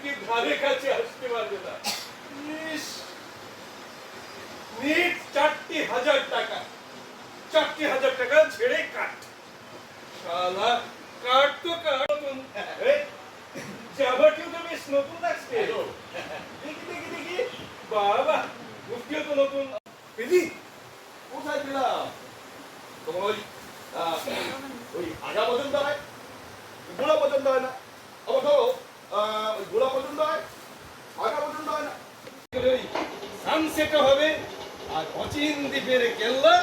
কি ধারে কাছে আসতে পারবে না। ইস, নিট 4,000 টাকা, 4,000 টাকা ছেড়ে কাট। শালা কাট তো কাট। নতুন জামাটিও তো বেশ নতুন লাগছে। দেখি দেখি দেখি, বাবা মুফতিও তো নতুন। দিদি কোথায় পেলাম তোমার? ওই আগা পর্যন্ত হয়, গোড়া পর্যন্ত হয় না। আবার ধরো ওই গোড়া পর্যন্ত হয়, আগা পর্যন্ত হয় না। ওই সানসেট হবে আর অচিন দ্বীপের কেল্লা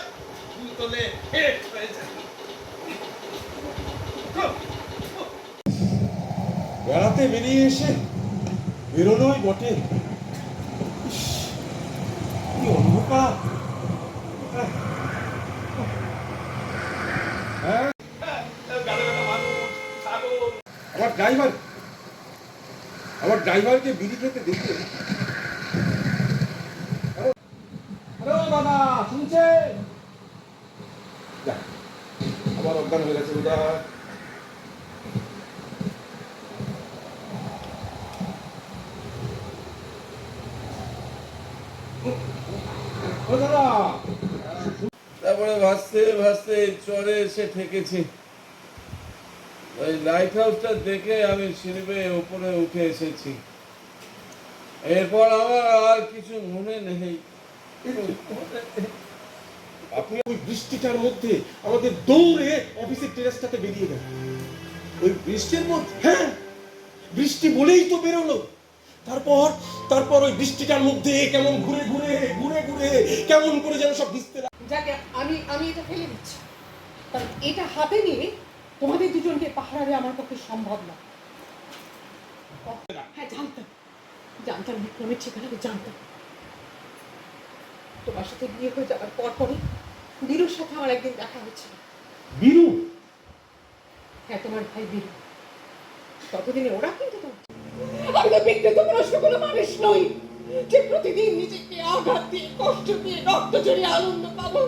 ভূতলে হেট হয়ে যায়। বেড়াতে বেরিয়ে এসে বেরোনোই বটে। কি অন্ধকার! আমার ড্রাইভারকে বিড়ি খেতে দেখে। হ্যালো দাদা, শুনছে? আবার অজ্ঞান হয়ে গেছে দাদা। তারপরে ভাসতে ভাসতে চরে এসে ঠেকেছি। ওই লাইট হাউসটা দেখে আমি সিঁড়ি বেয়ে উপরে উঠে এসেছি। এরপর আমার আর কিছু মনে নেই। আপনি ওই বৃষ্টিটার মধ্যে আমাদের দৌড়ে অফিসের টেরেসটাতে বেরিয়ে গেল। ওই বৃষ্টির মধ্যে? হ্যাঁ, বৃষ্টি বলেই তো বেরোলো। তারপর ওই বৃষ্টিটার মধ্যে কেমন ঘুরে ঘুরে কেমন করে যেন সব ভিজতে লাগে। যাকে আমি এটা ফেলে দিচ্ছি, কারণ এটা হাতে নিয়ে তোমাদের দুজনকে পাহারাবে আমার পক্ষে সম্ভব না। হ্যাঁ, জানতাম বিক্রমের ঠিকানা জানতাম। তোমার সাথে বিয়ে হয়ে যাওয়ার পরই বীরুর সাথে আমার একদিন দেখা হয়েছিল। বীরু? হ্যাঁ, তোমার ভাই বীরু। ততদিনে ওরা কিন্তু আমি তো বিক্রেত প্রশ্ন কোনো মানুষ নই যে প্রতিদিন নিজেকে আঘাত দিয়ে, কষ্ট দিয়ে, রক্ত জড়িয়ে আনন্দ পাবো।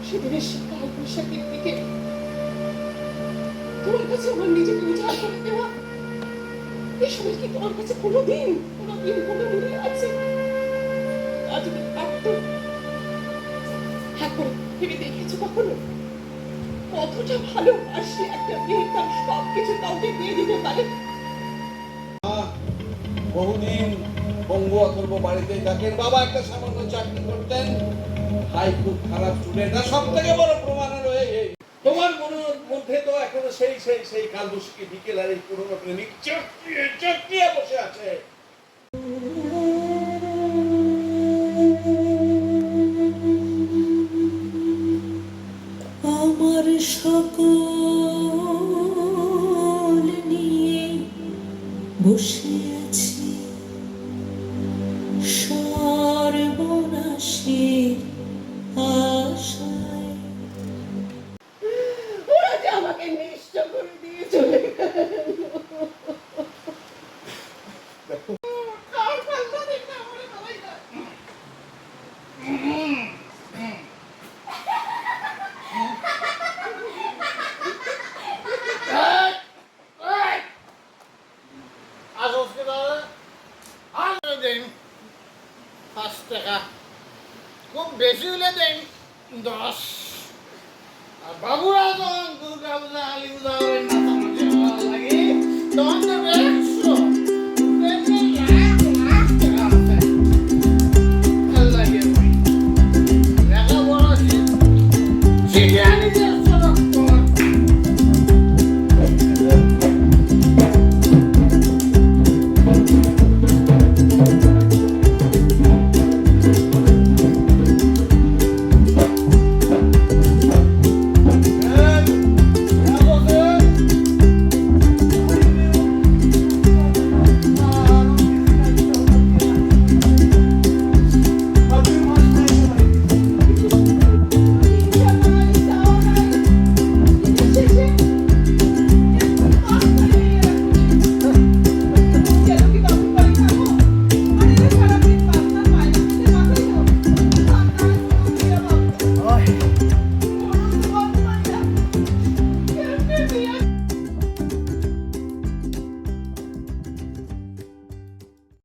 সেদিনের সকাল বৈশাখের দিকে তোমার কাছে আমার নিজেকে উজাড় করে দেওয়া, এই সময় কি তোমার কাছে কোনোদিন কোনো মনে আছে? আজ আমি হ্যাঁ করে ভেবে দেখেছো কখনো কতটা ভালোবাসি একটা মেয়ে তার সব কিছু কাউকে দিয়ে দিতে পারে? বহুদিন বঙ্গু অথর্ব বাড়িতেই থাকেন। বাবা একটা সামান্য চাকরি করতেন। ভাই খুব খারাপ স্টুডেন্ট। আর সব থেকে বড় প্রমাণ হলো তোমার মনের মধ্যে তো এখনো সেই কালবৈশাখী বিকেল আর এই পুরোনো প্রেমিক চটকিয়ে বসে আছে। আমার সকল নিয়ে বসে আছি সর্বনাশের আশায়। ওরা যে আমাকে নিঃস্ব করে দিয়ে চলে গেল। খুব বেশি হলে দেন 10। আর বাবুরা তো দুর্গা পূজা, কালী পূজা